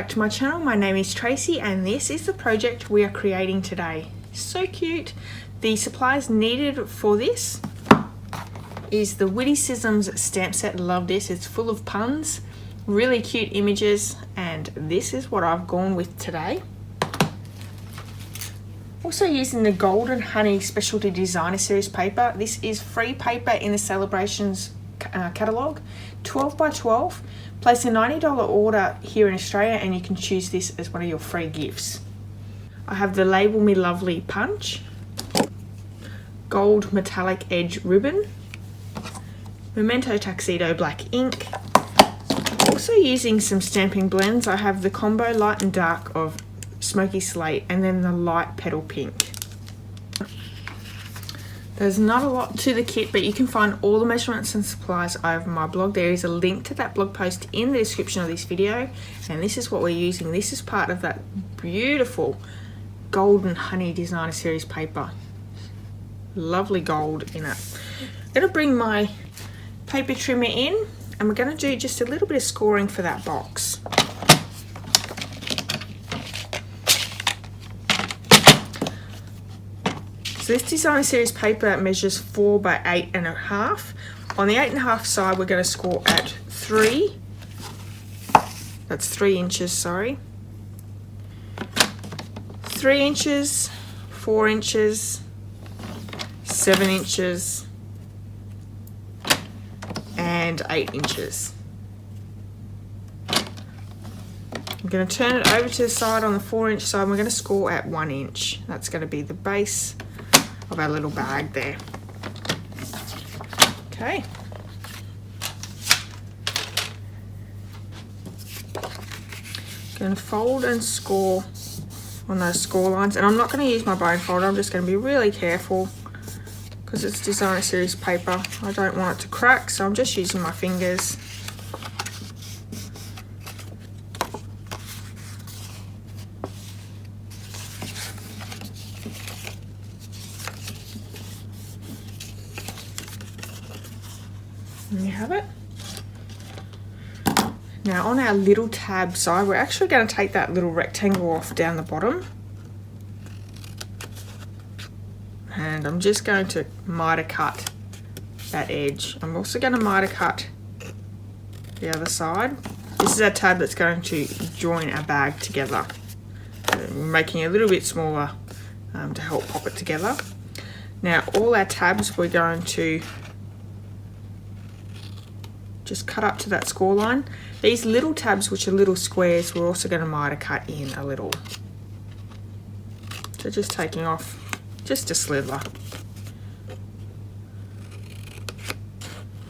back to my channel. My name is Tracy and this is the project we are creating today. So cute. The supplies needed for this is the Witty Cisms stamp set. Love this. It's full of puns, really cute images, and this is what I've gone with today. Also using the golden Honey Specialty Designer Series paper. This is free paper in the Sale A Brations catalogue, 12 by 12. Place a $90 order here in Australia and you can choose this as one of your free gifts. I have the Label Me Lovely punch, gold metallic edge ribbon, Memento Tuxedo black ink. Also using some stamping blends, I have the combo light and dark of Smoky Slate and then the light petal pink. There's not a lot to the kit, but you can find all the measurements and supplies over my blog. There is a link to that blog post in the description of this video, and this is what we're using. This is part of that beautiful golden Honey Designer Series paper. Lovely gold in it. I'm going to bring my paper trimmer in and we're going to do just a little bit of scoring for that box. So this Designer Series paper measures 4 by 8.5. On the 8.5 side, we're going to score at 3. That's 3 inches, sorry. 3 inches, 4 inches, 7 inches, and 8 inches. I'm going to turn it over to the side on the 4-inch side, and we're going to score at 1 inch. That's going to be the base of our little bag there. Okay. Going to fold and score on those score lines, and I'm not going to use my bone folder. I'm just going to be really careful because it's Designer Series paper. I don't want it to crack, so I'm just using my fingers. And you have it. Now on our little tab side, we're actually going to take that little rectangle off down the bottom. And I'm just going to miter cut that edge. I'm also going to miter cut the other side. This is our tab that's going to join our bag together. We're making it a little bit smaller to help pop it together. Now all our tabs we're going to just cut up to that score line. These little tabs, which are little squares, we're also going to miter cut in a little. So just taking off just a slither.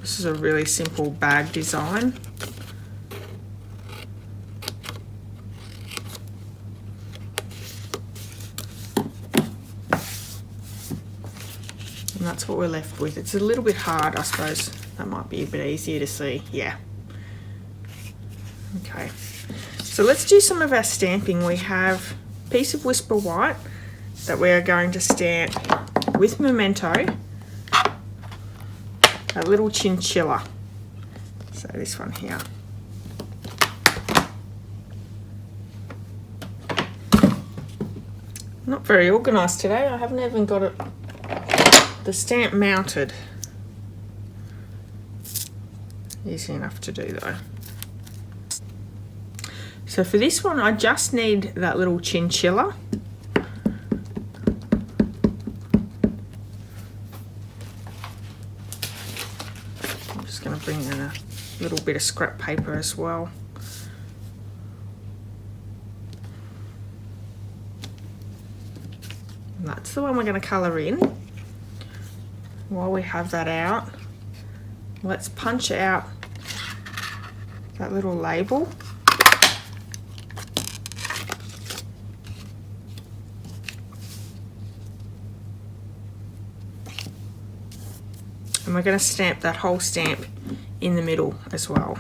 This is a really simple bag design. And that's what we're left with. It's a little bit hard, I suppose. That might be a bit easier to see. Yeah. Okay. So let's do some of our stamping. We have a piece of Whisper White that we are going to stamp with Memento, a little Chinchilla. So this one here. Not very organised today. I haven't even got it, the stamp mounted. Easy enough to do though. So for this one, I just need that little Chinchilla. I'm just going to bring in a little bit of scrap paper as well. And that's the one we're going to colour in. While we have that out, let's punch out that little label. And we're going to stamp that whole stamp in the middle as well.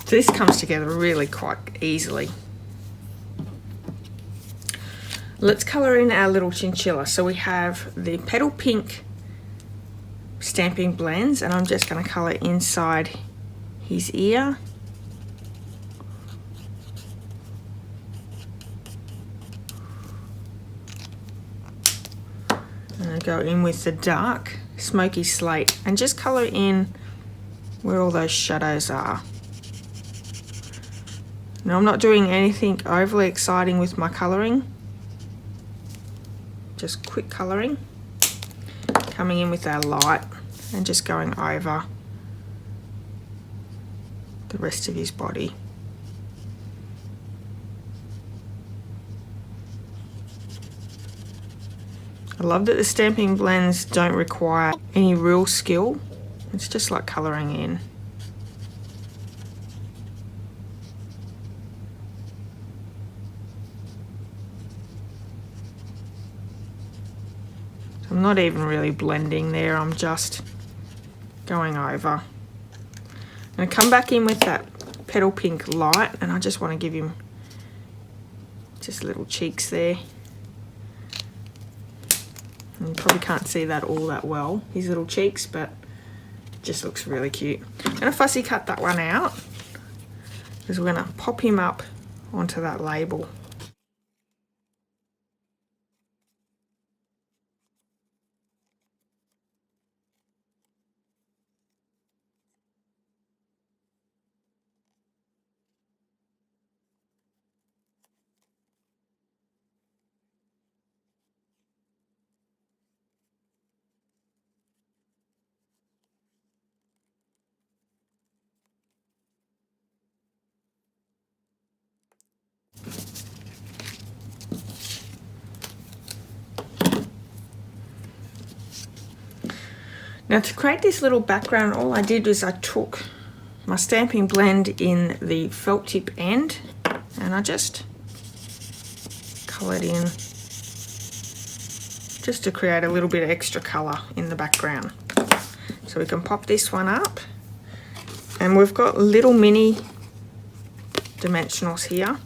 So this comes together really quite easily. Let's colour in our little chinchilla. So we have the Petal Pink Stampin' Blends, and I'm just going to colour inside his ear. And I go in with the dark smoky slate and just colour in where all those shadows are. Now I'm not doing anything overly exciting with my colouring. Just quick colouring. Coming in with our light and just going over the rest of his body. I love that the Stampin' Blends don't require any real skill. It's just like colouring in. I'm not even really blending there, I'm just going over. I'm going to come back in with that Petal Pink light, and I just want to give him just little cheeks there. And you probably can't see that all that well, his little cheeks, but it just looks really cute. I'm going to fussy cut that one out because we're going to pop him up onto that label. Now to create this little background, all I did was I took my Stampin' Blend in the felt tip end and I just coloured in just to create a little bit of extra colour in the background. So we can pop this one up, and we've got little mini dimensionals here.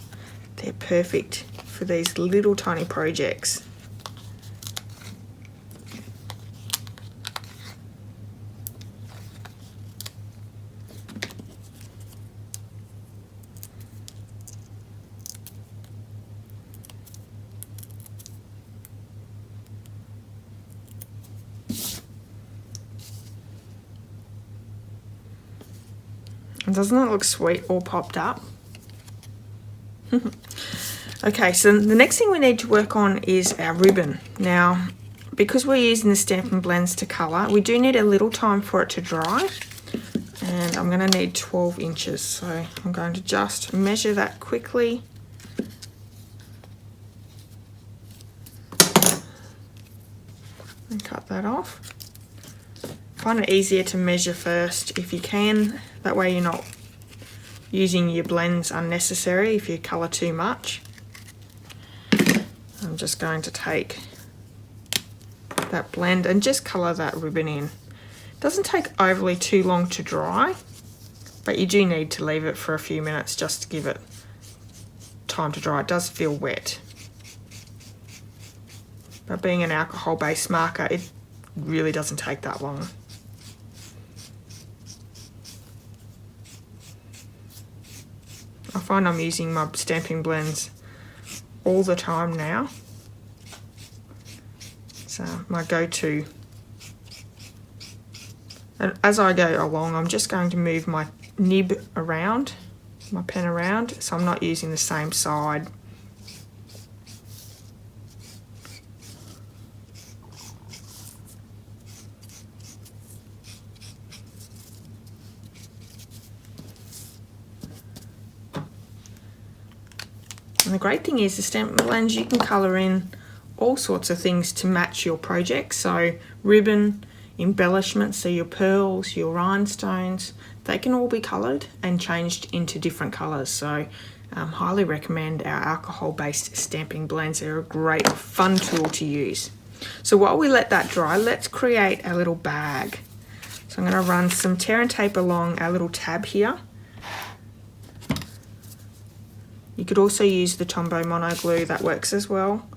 They're perfect for these little tiny projects. Doesn't it look sweet all popped up? Okay, so the next thing we need to work on is our ribbon. Now, because we're using the Stampin' Blends to colour, we do need a little time for it to dry. And I'm going to need 12 inches. So I'm going to just measure that quickly. And cut that off. Find it easier to measure first if you can. That way you're not using your blends unnecessary if you colour too much. I'm just going to take that blend and just colour that ribbon in. It doesn't take overly too long to dry, but you do need to leave it for a few minutes just to give it time to dry. It does feel wet. But being an alcohol-based marker, it really doesn't take that long. I find I'm using my Stampin' Blends all the time now. It's my go-to. And as I go along, I'm just going to move my nib around, my pen around, so I'm not using the same side. And the great thing is the Stampin' Blends, you can colour in all sorts of things to match your project. So ribbon, embellishments, so your pearls, your rhinestones, they can all be coloured and changed into different colours. So highly recommend our alcohol-based Stampin' Blends. They're a great fun tool to use. So while we let that dry, let's create a little bag. So I'm going to run some tear and tape along our little tab here. You could also use the Tombow mono glue, that works as well.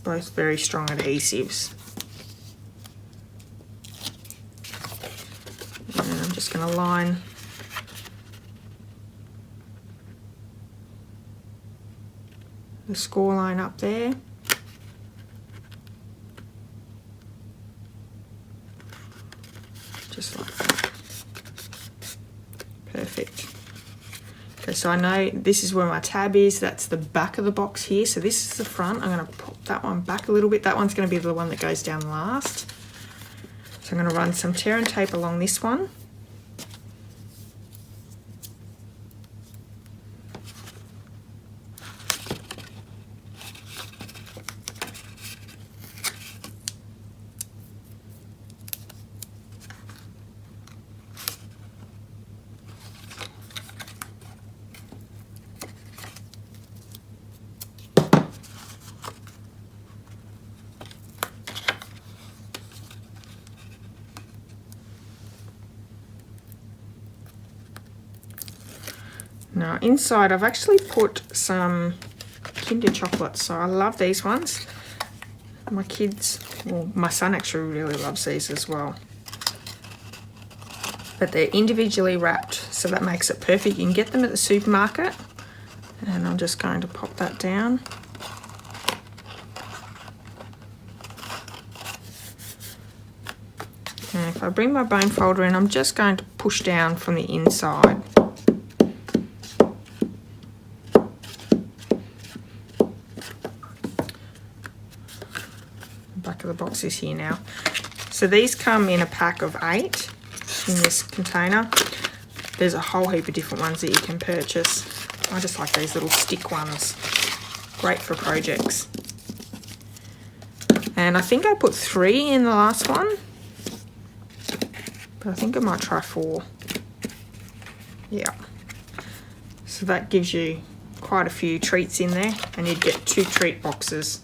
both very strong adhesives. And I'm just going to line the score line up there. Just like that. Perfect. Okay, so I know this is where my tab is. That's the back of the box here. So this is the front. I'm going to pop that one back a little bit. That one's going to be the one that goes down last. So I'm going to run some tear and tape along this one. Now inside I've actually put some Kinder chocolates, so I love these ones. My kids, well, my son actually really loves these as well. But they're individually wrapped, so that makes it perfect. You can get them at the supermarket. And I'm just going to pop that down. And if I bring my bone folder in, I'm just going to push down from the inside. Back of the box is here now. So these come in a pack of 8 in this container. There's a whole heap of different ones that you can purchase. I just like these little stick ones. Great for projects. And I think I put 3 in the last one, but I think I might try 4. Yeah. So that gives you quite a few treats in there, and you'd get 2 treat boxes.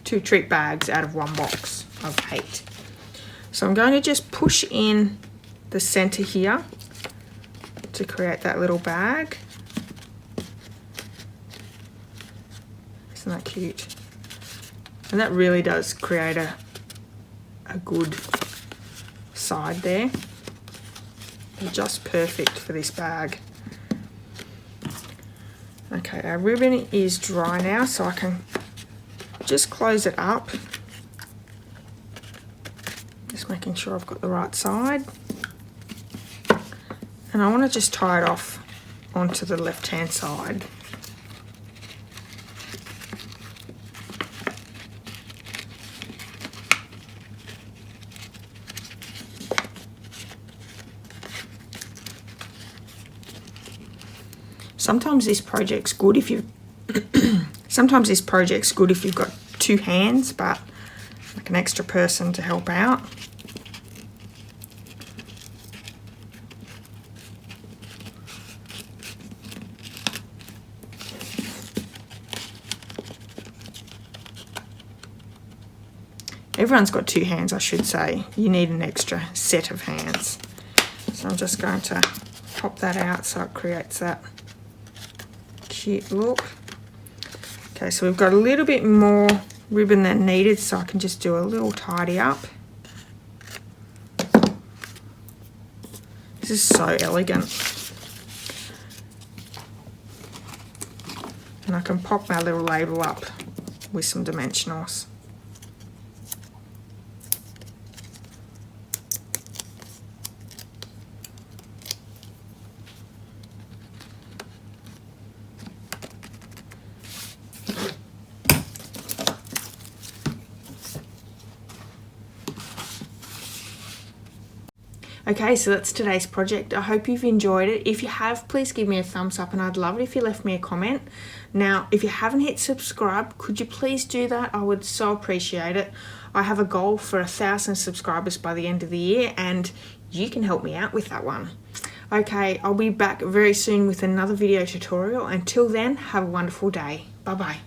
2 treat bags out of 1 box of 8. So I'm going to just push in the center here to create that little bag. Isn't that cute? And that really does create a good side there. They're just perfect for this bag. Okay, our ribbon is dry now, so I can just close it up. Just making sure I've got the right side. And I want to just tie it off onto the left-hand side. Sometimes this project's good if you've sometimes this project's good if you've got 2 hands, but like an extra person to help out. Everyone's got 2 hands, I should say. You need an extra set of hands. So I'm just going to pop that out so it creates that cute look. Okay, so we've got a little bit more ribbon than needed, so I can just do a little tidy up. This is so elegant. And I can pop my little label up with some dimensionals. Okay, so that's today's project. I hope you've enjoyed it. If you have, please give me a thumbs up, and I'd love it if you left me a comment. Now, if you haven't hit subscribe, could you please do that? I would so appreciate it. I have a goal for 1,000 subscribers by the end of the year, and you can help me out with that one. Okay, I'll be back very soon with another video tutorial. Until then, have a wonderful day. Bye-bye.